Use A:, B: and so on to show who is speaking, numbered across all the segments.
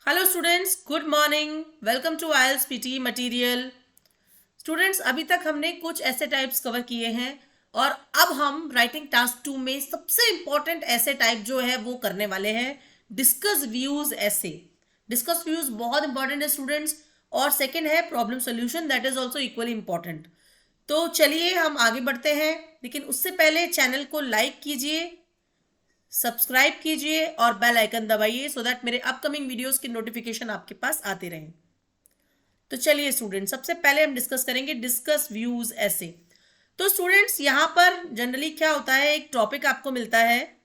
A: Hello students, good morning. Welcome to IELTS PT material. Students, अभी तक हमने कुछ ऐसे टाइप्स कवर किए हैं और अब हम राइटिंग टास्क 2 में सबसे इंपॉर्टेंट ऐसे टाइप जो है वो करने वाले हैं, डिस्कस व्यूज ऐसे। डिस्कस व्यूज बहुत इंपॉर्टेंट है स्टूडेंट्स। और सेकंड है problem solution, that is also equally important. तो चलिए हम आगे बढ़ते हैं, लेकिन उससे पहले चैनल को लाइक कीजिए, सब्सक्राइब कीजिए और बेल आइकन दबाइए सो दैट मेरे अपकमिंग वीडियोस की नोटिफिकेशन आपके पास आते रहें। तो चलिए स्टूडेंट, सबसे पहले हम डिस्कस करेंगे डिस्कस व्यूज ऐसे। तो स्टूडेंट्स, यहाँ पर जनरली क्या होता है, एक टॉपिक आपको मिलता है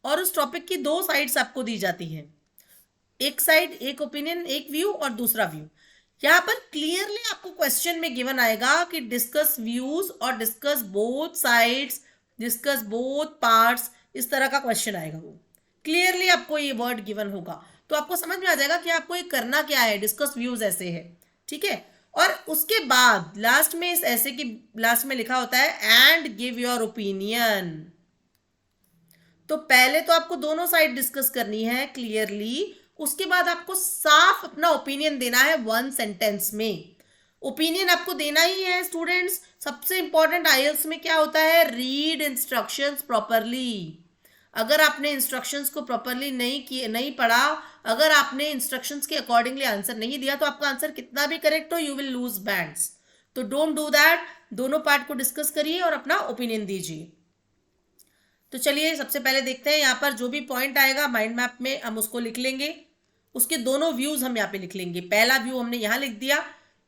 A: और उस टॉपिक की दो साइड्स आपको दी जाती हैं। एक साइड, एक ओपिनियन, एक व्यू और दूसरा व्यू। यहाँ पर क्लियरली आपको क्वेश्चन में गिवन आएगा कि डिस्कस व्यूज और discuss both sides, discuss both parts, इस तरह का क्वेश्चन आएगा। वो क्लियरली आपको ये वर्ड गिवन होगा, तो आपको समझ में आ जाएगा कि आपको ये करना क्या है। डिस्कस व्यूज ऐसे है, ठीक है। और उसके बाद लास्ट में, इस ऐसे की लास्ट में लिखा होता है एंड गिव योर ओपिनियन। तो पहले तो आपको दोनों साइड डिस्कस करनी है क्लियरली, उसके बाद आपको साफ अपना ओपिनियन देना है वन सेंटेंस में। ओपिनियन आपको देना ही है स्टूडेंट्स। सबसे इंपॉर्टेंट आईएलटीएस में क्या होता है, रीड इंस्ट्रक्शंस प्रॉपरली। अगर आपने इंस्ट्रक्शंस को प्रॉपरली नहीं पढ़ा, अगर आपने इंस्ट्रक्शंस के अकॉर्डिंगली आंसर नहीं दिया, तो आपका आंसर कितना भी करेक्ट हो, यू विल लूज बैंड्स। तो डोंट डू दैट। दोनों पार्ट को डिस्कस करिए और अपना ओपिनियन दीजिए। तो चलिए सबसे पहले देखते हैं, यहाँ पर जो भी पॉइंट आएगा माइंड मैप में हम उसको लिख लेंगे। उसके दोनों व्यूज हम यहाँ पे लिख लेंगे। पहला व्यू हमने यहाँ लिख दिया,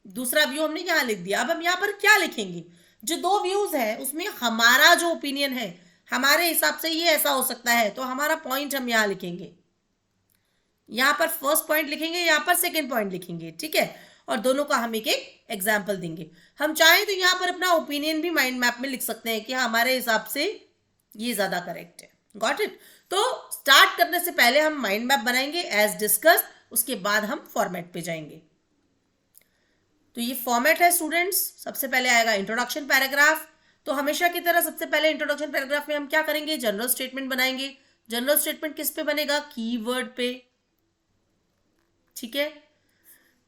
A: दूसरा व्यू हमने यहाँ लिख दिया। अब हम यहाँ पर क्या लिखेंगे, जो दो व्यूज है उसमें हमारा जो ओपिनियन है, हमारे हिसाब से ये ऐसा हो सकता है, तो हमारा पॉइंट हम यहाँ लिखेंगे। यहाँ पर फर्स्ट पॉइंट लिखेंगे, यहाँ पर सेकेंड पॉइंट लिखेंगे, ठीक है। और दोनों का हम एक एक एग्जाम्पल देंगे। हम चाहें तो यहाँ पर अपना ओपिनियन भी माइंड मैप में लिख सकते हैं कि हमारे हिसाब से ये ज्यादा करेक्ट है। Got it. तो स्टार्ट करने से पहले हम माइंड मैप बनाएंगे एज डिस्कस, उसके बाद हम फॉर्मेट पे जाएंगे। तो ये फॉर्मेट है स्टूडेंट्स। सबसे पहले आएगा इंट्रोडक्शन पैराग्राफ। तो हमेशा की तरह सबसे पहले इंट्रोडक्शन पैराग्राफ में हम क्या करेंगे, जनरल स्टेटमेंट बनाएंगे। जनरल स्टेटमेंट किस पे बनेगा, कीवर्ड पे, ठीक है।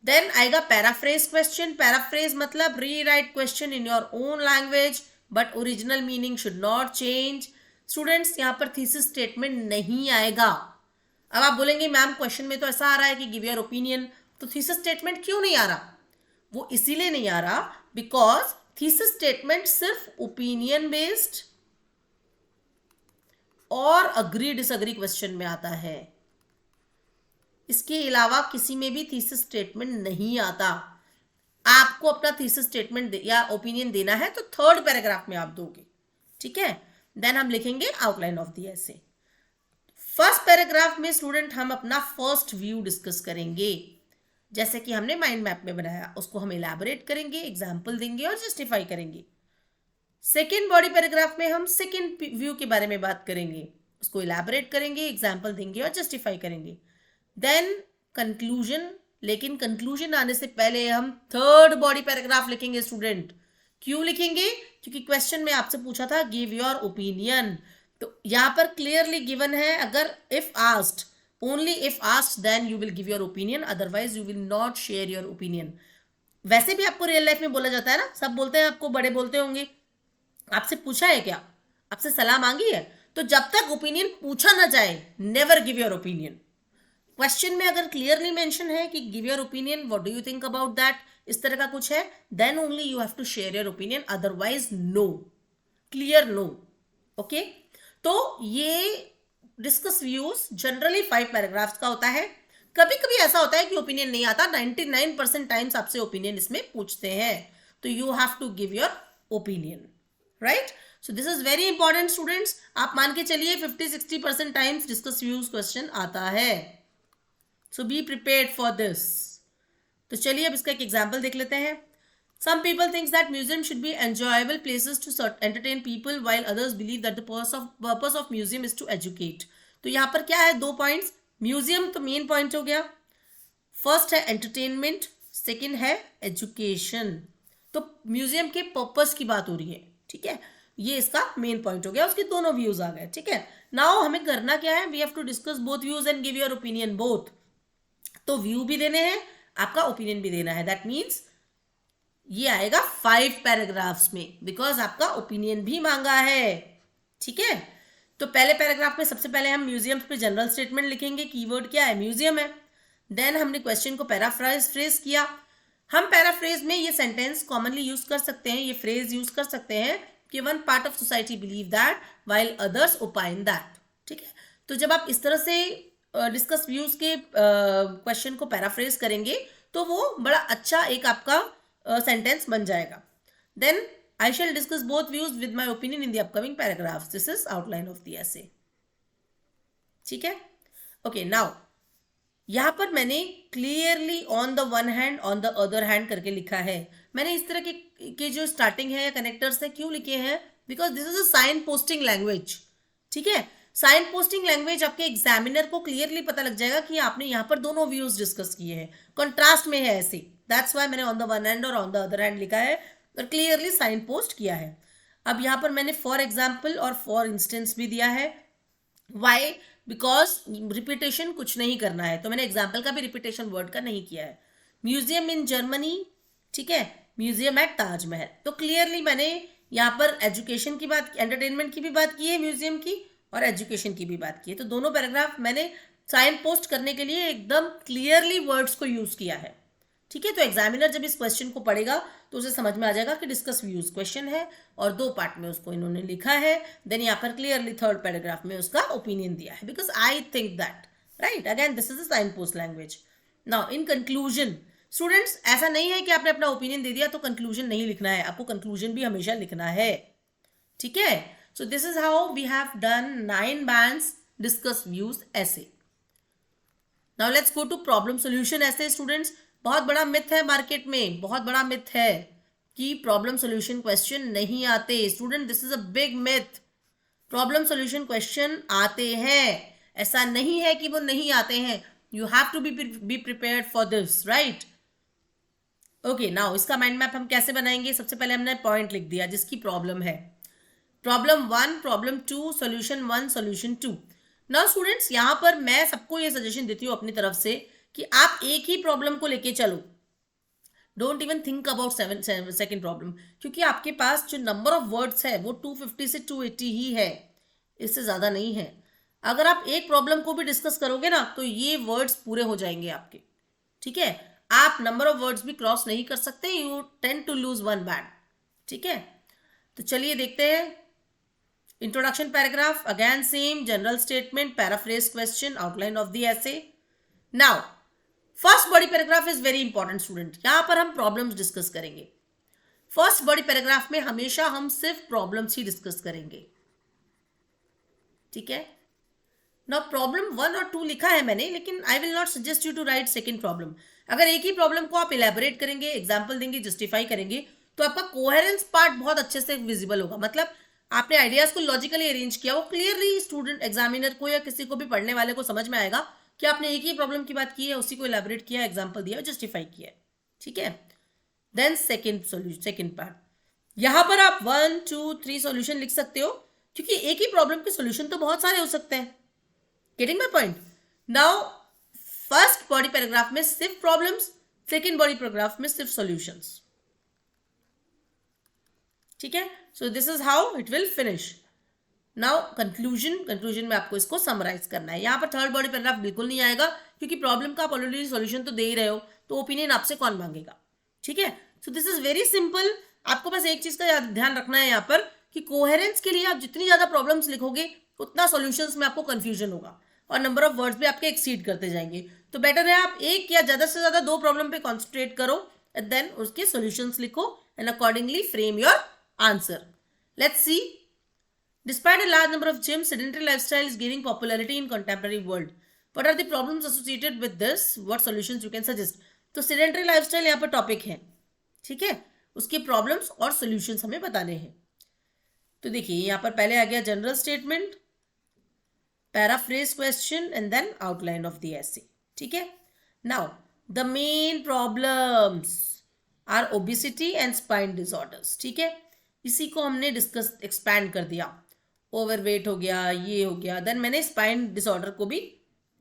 A: देन आएगा पैराफ्रेज क्वेश्चन। पैराफ्रेज मतलब rewrite question in your own language but original meaning should not change. Students, यहाँ पर थीसिस स्टेटमेंट नहीं आएगा। अब आप बोलेंगे मैम क्वेश्चन में तो ऐसा आ रहा है कि गिव योर ओपिनियन, तो थीसिस स्टेटमेंट क्यों नहीं आ रहा? वो इसीलिए नहीं आ रहा बिकॉज थीसिस स्टेटमेंट सिर्फ ओपिनियन बेस्ड और अग्री डिसअग्री क्वेश्चन में आता है। इसके अलावा किसी में भी थीसिस स्टेटमेंट नहीं आता। आपको अपना थीसिस स्टेटमेंट या ओपिनियन देना है तो थर्ड पैराग्राफ में आप दोगे, ठीक है। देन हम लिखेंगे outline of the essay. First paragraph में स्टूडेंट हम अपना फर्स्ट व्यू डिस्कस करेंगे, जैसे कि हमने माइंड मैप में बनाया, उसको हम इलैबोरेट करेंगे, एग्जाम्पल देंगे और जस्टिफाई करेंगे। सेकेंड बॉडी पैराग्राफ में हम सेकेंड व्यू के बारे में बात करेंगे, उसको इलैबोरेट करेंगे, एग्जाम्पल देंगे और जस्टिफाई करेंगे। देन कंक्लूजन, लेकिन कंक्लूजन आने से पहले हम थर्ड बॉडी पैराग्राफ लिखेंगे स्टूडेंट। क्यों लिखेंगे? क्योंकि क्वेश्चन में आपसे पूछा था गिव योर ओपिनियन। तो यहां पर क्लियरली गिवन है, अगर if asked, only if asked then you will give your opinion, otherwise you will not share your opinion. वैसे भी आपको रियल लाइफ में बोला जाता है ना, सब बोलते हैं, आपको बड़े बोलते होंगे, आपसे पूछा है क्या, आपसे सलाह मांगी है, तो जब तक ओपिनियन पूछा ना जाए, never give your opinion. Question में अगर क्लियरली मेंशन है कि give your opinion, what do you think about that, इस तरह का कुछ है, then only you have to share your opinion, otherwise no, clear no. Okay. तो ये डिस्कस व्यूज जनरली 5 पैराग्राफ्स का होता है। कभी कभी ऐसा होता है कि ओपिनियन नहीं आता, 99% टाइम्स आपसे ओपिनियन इसमें पूछते हैं, तो you have to give your opinion, right. So this is very important students. आप मान के चलिए 50-60% टाइम्स डिस्कस व्यूज क्वेश्चन आता है, सो बी प्रिपेयर्ड फॉर दिस। तो चलिए अब इसका एक एग्जाम्पल देख लेते हैं। Some people think that museum should be enjoyable places to entertain people, while others believe that the purpose of museum is to educate. तो यहाँ पर क्या है, दो पॉइंट्स। म्यूजियम तो मेन पॉइंट हो गया, फर्स्ट है एंटरटेनमेंट, सेकंड है एजुकेशन। तो म्यूजियम के पर्पस की बात हो रही है, ठीक है, ये इसका मेन पॉइंट हो गया, उसके दोनों व्यूज आ गए, ठीक है। नाउ हमें करना क्या है, we have to discuss both views and give your opinion both. तो व्यू भी देने हैं, आपका ओपिनियन भी देना है। दैट मीन्स ये आएगा 5 पैराग्राफ्स में, बिकॉज आपका ओपिनियन भी मांगा है। ठीक है, तो पहले पैराग्राफ में सबसे पहले हम म्यूजियम पे जनरल स्टेटमेंट लिखेंगे। कीवर्ड क्या है? म्यूजियम है। देन हमने क्वेश्चन को पैराफ्रेज किया। हम पैराफ्रेज में ये सेंटेंस कॉमनली यूज कर सकते हैं, ये फ्रेज यूज कर सकते हैं कि one part of society believe that while others opine that. ठीक है, तो जब आप इस तरह से डिस्कस व्यूज के क्वेश्चन को पैराफ्रेज करेंगे तो वो बड़ा अच्छा एक आपका सेंटेंस बन जाएगा। Then I shall discuss both views with my opinion in the upcoming paragraphs. This is outline of the essay. ठीक है, ओके। नाउ यहां पर मैंने clearly on the one hand on the other hand करके लिखा है। मैंने इस तरह के जो स्टार्टिंग है या कनेक्टर्स है क्यों लिखे हैं? Because this is a sign posting language. ठीक है, साइन पोस्टिंग लैंग्वेज आपके एग्जामिनर को क्लियरली पता लग जाएगा कि आपने यहाँ पर दोनों व्यूज डिस्कस किए हैं, कॉन्ट्रास्ट में है ऐसे। दैट्स वाई मैंने ऑन द वन हैंड और ऑन द अदर हैंड लिखा है और क्लियरली साइन पोस्ट किया है। अब यहाँ पर मैंने फॉर एग्जाम्पल और फॉर इंस्टेंस भी दिया है। वाई? बिकॉज रिपीटेशन कुछ नहीं करना है, तो मैंने एग्जाम्पल का भी रिपीटेशन वर्ड का नहीं किया है। म्यूजियम इन जर्मनी, ठीक है, म्यूजियम एट ताजमहल। तो क्लियरली मैंने यहाँ पर एजुकेशन की बात, एंटरटेनमेंट की भी बात की है, म्यूजियम की और एजुकेशन की भी बात की है। तो दोनों पैराग्राफ मैंने साइन पोस्ट करने के लिए एकदम क्लियरली वर्ड्स को यूज किया है। ठीक है, तो एग्जामिनर जब इस क्वेश्चन को पढ़ेगा तो उसे समझ में आ जाएगा कि डिस्कस व्यूज क्वेश्चन है और 2 पार्ट में उसको इन्होंने लिखा है। देन यहाँ पर क्लियरली 3rd पैराग्राफ में उसका ओपिनियन दिया है, because I think that, right. Again this is a sign post language. Now in conclusion, students ऐसा नहीं है कि आपने अपना ओपिनियन दे दिया तो कंक्लूजन नहीं लिखना है, आपको कंक्लूजन भी हमेशा लिखना है। ठीक है, so this is how we have done 9 bands discuss views essays. Now let's go to problem solution essays. Students, बहुत बड़ा मिथ है मार्केट में, बहुत बड़ा मिथ है कि प्रॉब्लम सोल्यूशन क्वेश्चन नहीं आते। Student, this is a big myth. Problem solution question आते हैं, ऐसा नहीं है कि वो नहीं आते हैं। You have to be prepared for this, right. Okay, now इसका माइंड मैप हम कैसे बनाएंगे? सबसे पहले हमने पॉइंट लिख दिया जिसकी प्रॉब्लम है। Problem 1, problem 2, solution 1, solution 2। Now students, यहां पर मैं सबको ये सजेशन देती हूँ अपनी तरफ से कि आप एक ही प्रॉब्लम को लेके चलो। Don't even think about second problem, क्योंकि आपके पास जो नंबर ऑफ वर्ड्स है वो 250 से 280 ही है, इससे ज्यादा नहीं है। अगर आप एक प्रॉब्लम को भी डिस्कस करोगे ना तो ये वर्ड्स पूरे हो जाएंगे आपके। ठीक है, आप नंबर ऑफ वर्ड्स भी क्रॉस नहीं कर सकते, you tend to lose 1 band। ठीक है, तो चलिए देखते हैं। Introduction paragraph, again same, general statement, paraphrase question, outline of the essay. Now first body paragraph is very important student. यहां पर हम प्रॉब्लम्स डिस्कस करेंगे। फर्स्ट बॉडी पैराग्राफ में हमेशा हम सिर्फ प्रॉब्लम्स ही डिस्कस करेंगे। ठीक है, नाउ प्रॉब्लम 1 और 2 लिखा है मैंने, लेकिन I will not suggest you to write second problem. अगर एक ही प्रॉब्लम को आप इलेबोरेट करेंगे, एग्जाम्पल देंगे, जस्टिफाई करेंगे, तो आपका कोहेरेंस पार्ट बहुत अच्छे से विजिबल होगा। मतलब आपने आइडियाज को लॉजिकली अरेंज किया, वो क्लियरली स्टूडेंट, एग्जामिनर को या किसी को भी पढ़ने वाले को समझ में आएगा कि आपने एक ही प्रॉब्लम की बात की है, उसी को इलेबोरेट किया, एग्जांपल दिया, जस्टिफाई किया। ठीक है, देन सेकंड पार्ट, यहां पर आप 1, 2, 3 सॉल्यूशन लिख सकते हो, क्योंकि एक ही प्रॉब्लम के सॉल्यूशन तो बहुत सारे हो सकते हैं। Getting my point? Now first body paragraph में सिर्फ प्रॉब्लम्स, सेकंड बॉडी पैराग्राफ में सिर्फ सॉल्यूशंस। ठीक है, so this is how it will finish. Now conclusion में आपको इसको समराइज करना है। यहाँ पर थर्ड बॉडी पैराग्राफ बिल्कुल नहीं आएगा, क्योंकि प्रॉब्लम का आप ऑलरेडी सॉल्यूशन तो दे ही रहे हो, तो ओपिनियन आपसे कौन मांगेगा। ठीक है, so this is very simple. आपको बस एक चीज का ध्यान रखना है यहाँ पर कि कोहेरेंस के लिए आप जितनी ज्यादा प्रॉब्लम्स लिखोगे उतना सॉल्यूशंस में आपको कंफ्यूजन होगा और नंबर ऑफ वर्ड्स भी आपके एक्सीड करते जाएंगे। तो बेटर है आप एक या ज्यादा से ज्यादा 2 प्रॉब्लम पे कॉन्सेंट्रेट करो एंड देन उसके सॉल्यूशंस लिखो and accordingly frame your answer. Let's see. Despite a large number of gyms, sedentary lifestyle is gaining popularity in contemporary world. What are the problems associated with this? What solutions you can suggest? तो sedentary lifestyle यहाँ पर topic है। ठीक है, उसके problems और solutions हमें बताने हैं। तो देखिए यहाँ पर पहले आ गया general statement, paraphrase question and then outline of the essay. ठीक है, now the main problems are obesity and spine disorders. ठीक है, इसी को हमने डिस्कस एक्सपैंड कर दिया। ओवरवेट हो गया, ये हो गया, देन मैंने स्पाइन डिसऑर्डर को भी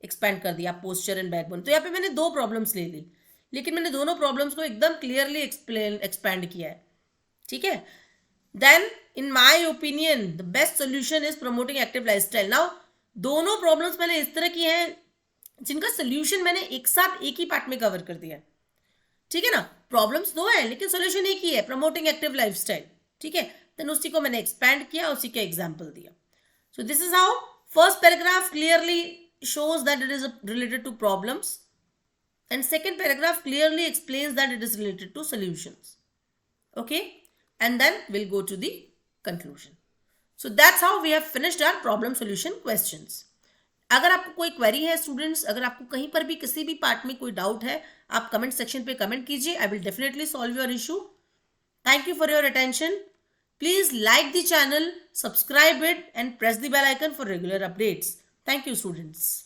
A: एक्सपैंड कर दिया, पोस्चर एंड बैकबोन। तो यहाँ पे मैंने 2 प्रॉब्लम्स ले ली, लेकिन मैंने दोनों प्रॉब्लम्स को एकदम क्लियरली एक्सपैंड किया है, ठीक है। Then in my opinion the best solution is promoting active lifestyle. Now दोनों प्रॉब्लम्स मैंने इस तरह की हैं जिनका सोल्यूशन मैंने एक साथ एक ही पार्ट में कवर कर दिया है, ठीक है ना। प्रॉब्लम्स 2 है लेकिन सोल्यूशन एक ही है, प्रमोटिंग एक्टिव लाइफस्टाइल, ठीक है। देन उसी को मैंने एक्सपैंड किया, उसी का एग्जाम्पल दिया। सो this is how first paragraph clearly shows that it is related to problems, and second paragraph clearly explains that it is related to solutions, okay, and then we'll go to the conclusion. So that's how we have finished our problem solution questions. अगर आपको कोई query है students, अगर आपको कहीं पर भी किसी भी पार्ट में कोई डाउट है, आप कमेंट सेक्शन पे कमेंट कीजिए, I will definitely solve your issue. Thank you for your attention. Please like the channel, subscribe it and press the bell icon for regular updates. Thank you, students.